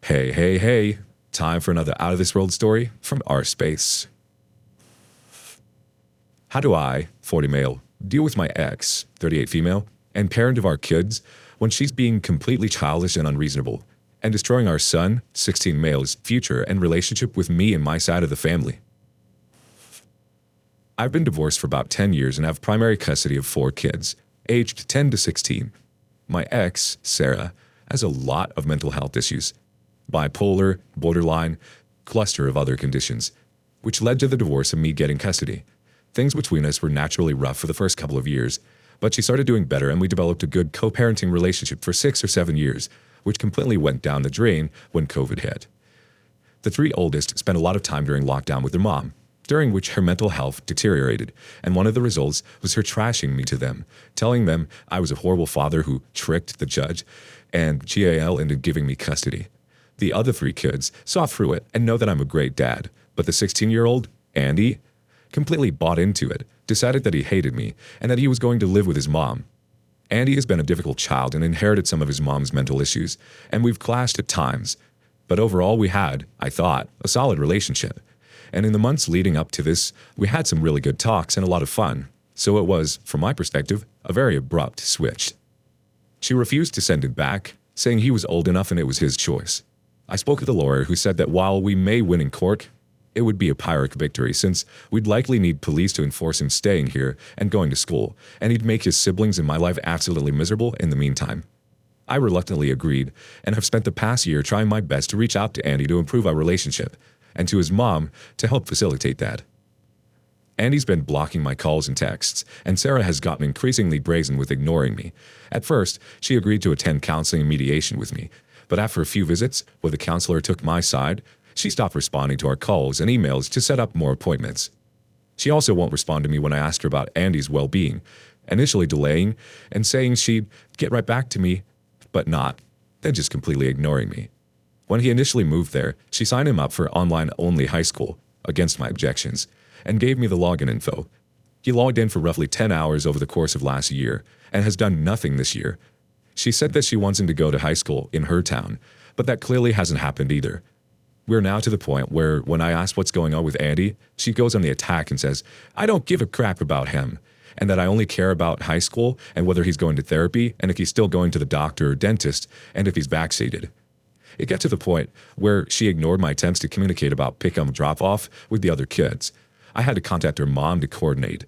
Hey, hey, hey. Time for another out of this world story from our space. How do I, 40 male, deal with my ex, 38 female, and parent of our kids when she's being completely childish and unreasonable and destroying our son, 16 male's future and relationship with me and my side of the family? I've been divorced for about 10 years and have primary custody of 4 kids, aged 10 to 16. My ex, Sarah, has a lot of mental health issues. Bipolar, borderline, cluster of other conditions, which led to the divorce and me getting custody. Things between us were naturally rough for the first couple of years, but she started doing better and we developed a good co-parenting relationship for 6 or 7 years, which completely went down the drain when COVID hit. The 3 oldest spent a lot of time during lockdown with their mom, during which her mental health deteriorated, and one of the results was her trashing me to them, telling them I was a horrible father who tricked the judge, and GAL ended giving me custody. The other 3 kids saw through it and know that I'm a great dad, but the 16-year-old, Andy, completely bought into it, decided that he hated me, and that he was going to live with his mom. Andy has been a difficult child and inherited some of his mom's mental issues, and we've clashed at times. But overall we had, I thought, a solid relationship. And in the months leading up to this, we had some really good talks and a lot of fun. So it was, from my perspective, a very abrupt switch. She refused to send it back, saying he was old enough and it was his choice. I spoke with a lawyer who said that while we may win in court, it would be a Pyrrhic victory since we'd likely need police to enforce him staying here and going to school, and he'd make his siblings and my life absolutely miserable in the meantime. I reluctantly agreed and have spent the past year trying my best to reach out to Andy to improve our relationship, and to his mom to help facilitate that. Andy's been blocking my calls and texts, and Sarah has gotten increasingly brazen with ignoring me. At first, she agreed to attend counseling and mediation with me, but after a few visits, where the counselor took my side, she stopped responding to our calls and emails to set up more appointments. She also won't respond to me when I ask her about Andy's well-being, initially delaying and saying she'd get right back to me, but not, then just completely ignoring me. When he initially moved there, she signed him up for online-only high school, against my objections, and gave me the login info. He logged in for roughly 10 hours over the course of last year, and has done nothing this year. She said that she wants him to go to high school in her town, but that clearly hasn't happened either. We're now to the point where when I ask what's going on with Andy, she goes on the attack and says, I don't give a crap about him, and that I only care about high school and whether he's going to therapy and if he's still going to the doctor or dentist and if he's vaccinated. It got to the point where she ignored my attempts to communicate about pick-up and drop-off with the other kids. I had to contact her mom to coordinate.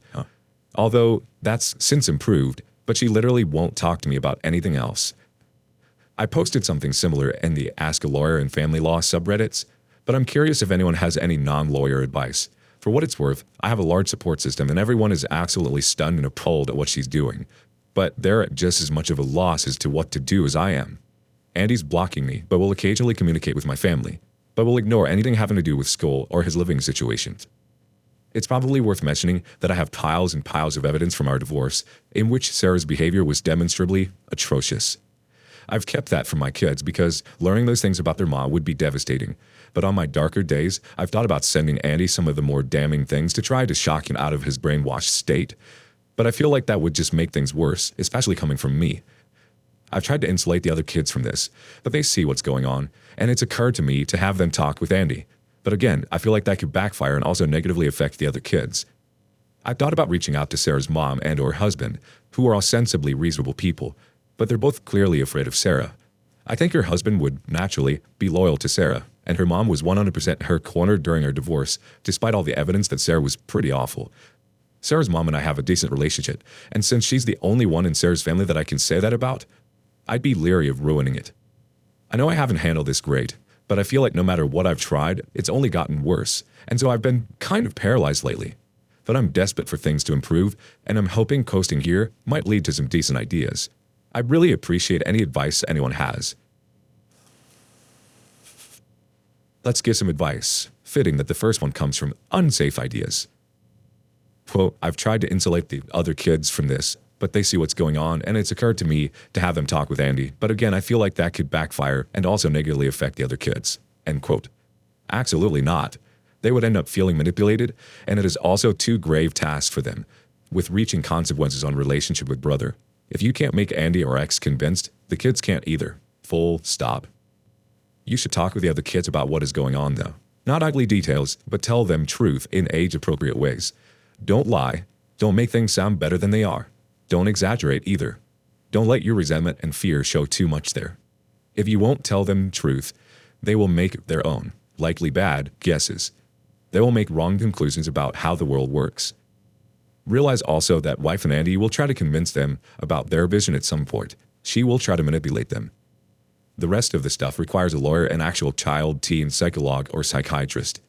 Although that's since improved, but she literally won't talk to me about anything else. I posted something similar in the Ask a Lawyer and Family Law subreddits, but I'm curious if anyone has any non-lawyer advice. For what it's worth, I have a large support system and everyone is absolutely stunned and appalled at what she's doing. But they're at just as much of a loss as to what to do as I am. Andy's blocking me, but will occasionally communicate with my family, but will ignore anything having to do with school or his living situations. It's probably worth mentioning that I have piles and piles of evidence from our divorce in which Sarah's behavior was demonstrably atrocious. I've kept that from my kids because learning those things about their mom would be devastating. But on my darker days, I've thought about sending Andy some of the more damning things to try to shock him out of his brainwashed state. But I feel like that would just make things worse, especially coming from me. I've tried to insulate the other kids from this, but they see what's going on, and it's occurred to me to have them talk with Andy. But again, I feel like that could backfire and also negatively affect the other kids. I've thought about reaching out to Sarah's mom and or husband, who are ostensibly reasonable people, but they're both clearly afraid of Sarah. I think her husband would naturally be loyal to Sarah, and her mom was 100% her corner during our divorce, despite all the evidence that Sarah was pretty awful. Sarah's mom and I have a decent relationship, and since she's the only one in Sarah's family that I can say that about, I'd be leery of ruining it. I know I haven't handled this great, but I feel like no matter what I've tried, it's only gotten worse, and so I've been kind of paralyzed lately. But I'm desperate for things to improve, and I'm hoping coasting here might lead to some decent ideas. I'd really appreciate any advice anyone has. Let's give some advice, fitting that the first one comes from unsafe ideas. Quote, I've tried to insulate the other kids from this, but they see what's going on, and it's occurred to me to have them talk with Andy. But again, I feel like that could backfire and also negatively affect the other kids. End quote. Absolutely not. They would end up feeling manipulated, and it is also too grave task for them, with reaching consequences on relationship with brother. If you can't make Andy or ex convinced, the kids can't either. Full stop. You should talk with the other kids about what is going on though. Not ugly details, but tell them truth in age-appropriate ways. Don't lie. Don't make things sound better than they are. Don't exaggerate either. Don't let your resentment and fear show too much there. If you won't tell them truth, they will make their own, likely bad, guesses. They will make wrong conclusions about how the world works. Realize also that wife and Andy will try to convince them about their vision at some point. She will try to manipulate them. The rest of the stuff requires a lawyer, an actual child, teen, psychologue, or psychiatrist.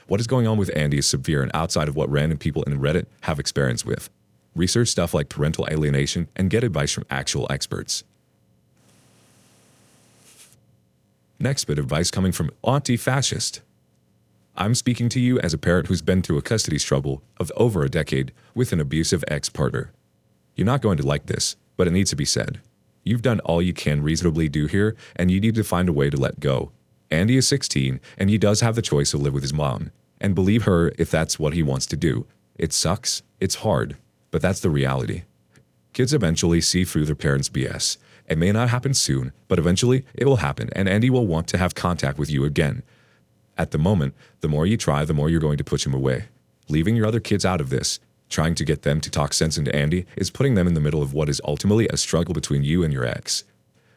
What is going on with Andy is severe and outside of what random people in Reddit have experience with. Research stuff like parental alienation and get advice from actual experts. Next bit of advice coming from Auntie-Fascist. I'm speaking to you as a parent who's been through a custody struggle of over a decade with an abusive ex-partner. You're not going to like this, but it needs to be said. You've done all you can reasonably do here, and you need to find a way to let go. Andy is 16, and he does have the choice to live with his mom. And believe her if that's what he wants to do. It sucks, it's hard, but that's the reality. Kids eventually see through their parents' BS. It may not happen soon, but eventually it will happen, and Andy will want to have contact with you again. At the moment, the more you try, the more you're going to push him away. Leaving your other kids out of this, trying to get them to talk sense into Andy, is putting them in the middle of what is ultimately a struggle between you and your ex.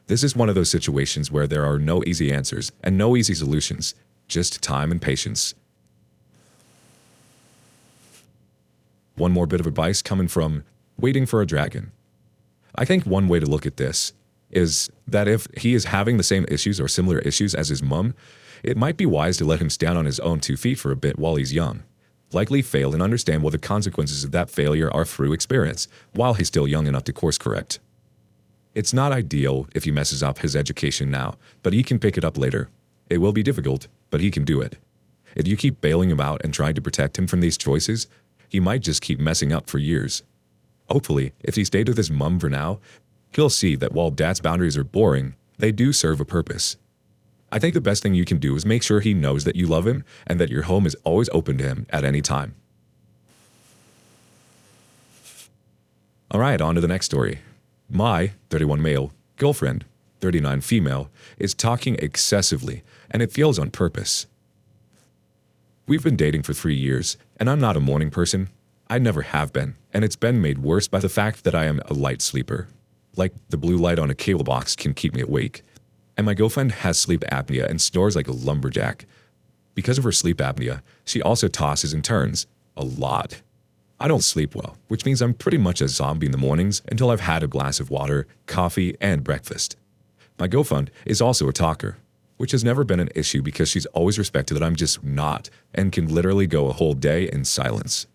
This is one of those situations where there are no easy answers and no easy solutions, just time and patience. One more bit of advice coming from Waiting for a Dragon. I think one way to look at this is that if he is having the same issues or similar issues as his mom, it might be wise to let him stand on his own 2 feet for a bit while he's young. Likely fail and understand what the consequences of that failure are through experience, while he's still young enough to course correct. It's not ideal if he messes up his education now, but he can pick it up later. It will be difficult, but he can do it. If you keep bailing him out and trying to protect him from these choices, he might just keep messing up for years. Hopefully, if he stayed with his mom for now, he'll see that while dad's boundaries are boring, they do serve a purpose. I think the best thing you can do is make sure he knows that you love him and that your home is always open to him at any time. All right, on to the next story. My 31 male girlfriend, 39 female, is talking excessively, and it feels on purpose. We've been dating for 3 years, and I'm not a morning person. I never have been, and it's been made worse by the fact that I am a light sleeper. Like the blue light on a cable box can keep me awake. And my girlfriend has sleep apnea and snores like a lumberjack. Because of her sleep apnea, she also tosses and turns a lot. I don't sleep well, which means I'm pretty much a zombie in the mornings until I've had a glass of water, coffee, and breakfast. My girlfriend is also a talker, which has never been an issue because she's always respected that I'm just not and can literally go a whole day in silence.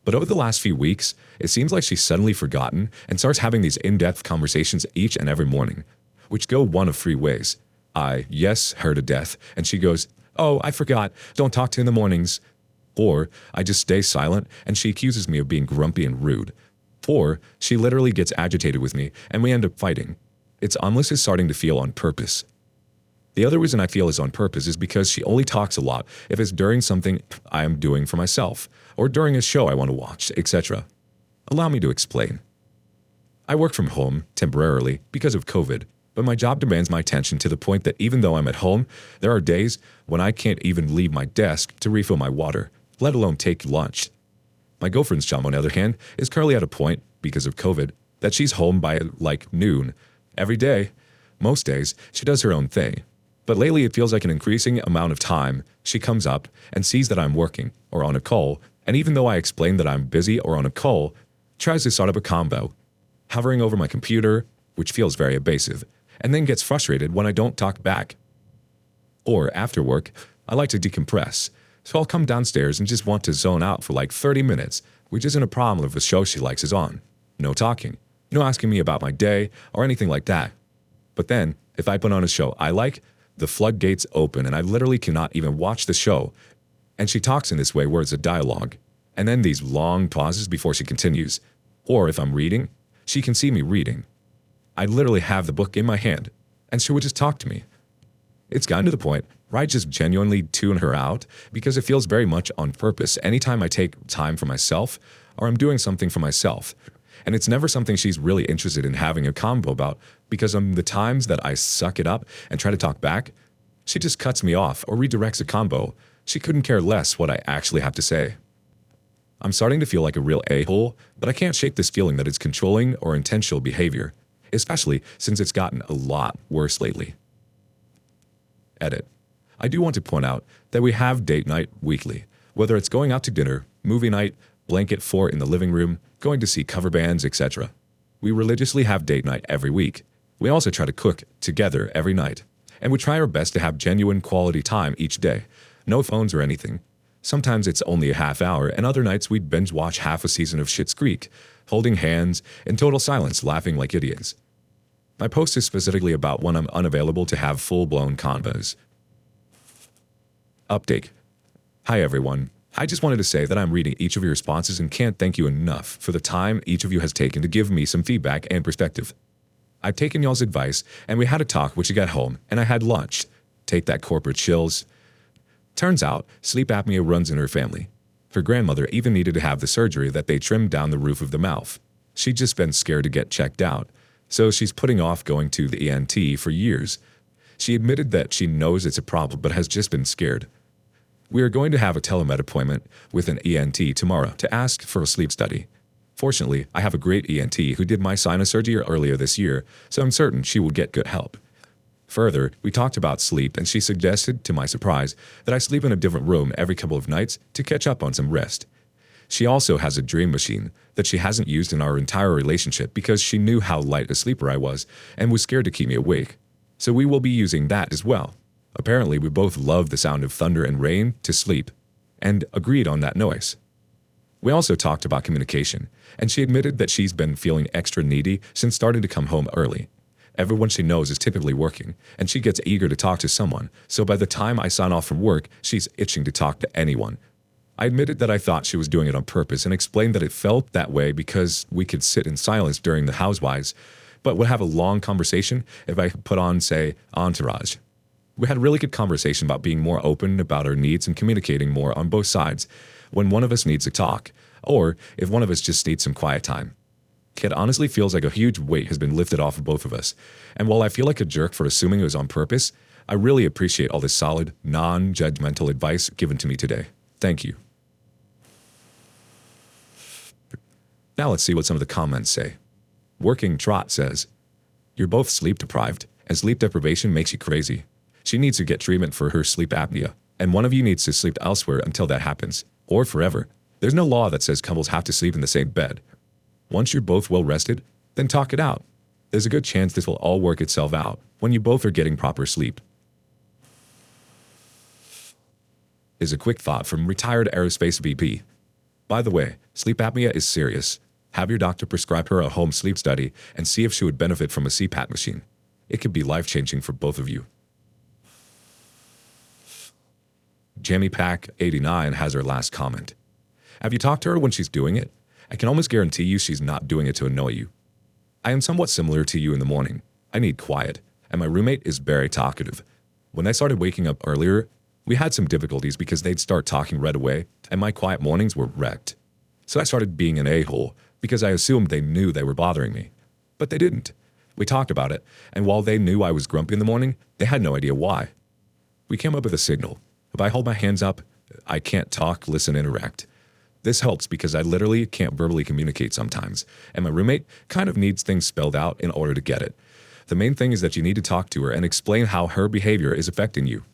But over the last few weeks, it seems like she's suddenly forgotten and starts having these in-depth conversations each and every morning, which go one of 3 ways. I, yes, her to death, and she goes, oh, I forgot, don't talk to in the mornings. Or I just stay silent and she accuses me of being grumpy and rude. Or she literally gets agitated with me and we end up fighting. It's almost is starting to feel on purpose. The other reason I feel is on purpose is because she only talks a lot if it's during something I am doing for myself, or during a show I want to watch, etc. Allow me to explain. I work from home temporarily because of COVID, but my job demands my attention to the point that even though I'm at home, there are days when I can't even leave my desk to refill my water, let alone take lunch. My girlfriend's job, on the other hand, is currently at a point, because of COVID, that she's home by like noon. Every day, most days, she does her own thing. But lately it feels like an increasing amount of time she comes up and sees that I'm working or on a call, and even though I explain that I'm busy or on a call, tries to start up a combo, hovering over my computer, which feels very abrasive, and then gets frustrated when I don't talk back. Or after work, I like to decompress, so I'll come downstairs and just want to zone out for like 30 minutes, which isn't a problem if the show she likes is on. No talking, no asking me about my day or anything like that. But then, if I put on a show I like, the floodgates open and I literally cannot even watch the show. And she talks in this way where it's a dialogue, and then these long pauses before she continues. Or if I'm reading, she can see me reading. I literally have the book in my hand, and she would just talk to me. It's gotten to the point where I just genuinely tune her out because it feels very much on purpose anytime I take time for myself or I'm doing something for myself. And it's never something she's really interested in having a convo about because the times that I suck it up and try to talk back, She just cuts me off or redirects a combo. She couldn't care less what I actually have to say. I'm starting to feel like a real a-hole, but I can't shake this feeling that it's controlling or intentional behavior, especially since it's gotten a lot worse lately. Edit. I do want to point out that we have date night weekly, whether it's going out to dinner, movie night, blanket fort in the living room, going to see cover bands, etc. We religiously have date night every week. We also try to cook together every night, and we try our best to have genuine quality time each day. No phones or anything. Sometimes it's only a half hour, and other nights we binge watch half a season of Schitt's Creek, holding hands, in total silence, laughing like idiots. My post is specifically about when I'm unavailable to have full-blown convos. Update. Hi everyone. I just wanted to say that I'm reading each of your responses and can't thank you enough for the time each of you has taken to give me some feedback and perspective. I've taken y'all's advice, and we had a talk when she got home, and I had lunch. Take that corporate chills. Turns out, sleep apnea runs in her family. Her grandmother even needed to have the surgery that they trimmed down the roof of the mouth. She'd just been scared to get checked out, so she's putting off going to the ENT for years. She admitted that she knows it's a problem but has just been scared. We are going to have a telemed appointment with an ENT tomorrow to ask for a sleep study. Fortunately, I have a great ENT who did my sinus surgery earlier this year, so I'm certain she will get good help. Further, we talked about sleep, and she suggested, to my surprise, that I sleep in a different room every couple of nights to catch up on some rest. She also has a dream machine that she hasn't used in our entire relationship because she knew how light a sleeper I was and was scared to keep me awake. So we will be using that as well. Apparently, we both love the sound of thunder and rain to sleep, and agreed on that noise. We also talked about communication, and she admitted that she's been feeling extra needy since starting to come home early. Everyone she knows is typically working, and she gets eager to talk to someone, so by the time I sign off from work, she's itching to talk to anyone. I admitted that I thought she was doing it on purpose and explained that it felt that way because we could sit in silence during the housewives, but would have a long conversation if I put on, say, Entourage. We had a really good conversation about being more open about our needs and communicating more on both sides when one of us needs to talk, or if one of us just needs some quiet time. It honestly feels like a huge weight has been lifted off of both of us, and while I feel like a jerk for assuming it was on purpose, I really appreciate all this solid, non-judgmental advice given to me today. Thank you. Now let's see what some of the comments say. Working Trot says, "You're both sleep deprived, and sleep deprivation makes you crazy. She needs to get treatment for her sleep apnea, and one of you needs to sleep elsewhere until that happens, or forever. There's no law that says couples have to sleep in the same bed. Once you're both well rested, then talk it out. There's a good chance this will all work itself out when you both are getting proper sleep." Is a quick thought from retired aerospace VP. By the way, sleep apnea is serious. Have your doctor prescribe her a home sleep study and see if she would benefit from a CPAP machine. It could be life-changing for both of you. Jamie Pack 89 has her last comment. Have you talked to her when she's doing it? I can almost guarantee you she's not doing it to annoy you. I am somewhat similar to you in the morning. I need quiet, and my roommate is very talkative. When I started waking up earlier, we had some difficulties because they'd start talking right away, and my quiet mornings were wrecked. So I started being an a-hole because I assumed they knew they were bothering me. But they didn't. We talked about it, and while they knew I was grumpy in the morning, they had no idea why. We came up with a signal. If I hold my hands up, I can't talk, listen, interact. This helps because I literally can't verbally communicate sometimes, and my roommate kind of needs things spelled out in order to get it. The main thing is that you need to talk to her and explain how her behavior is affecting you.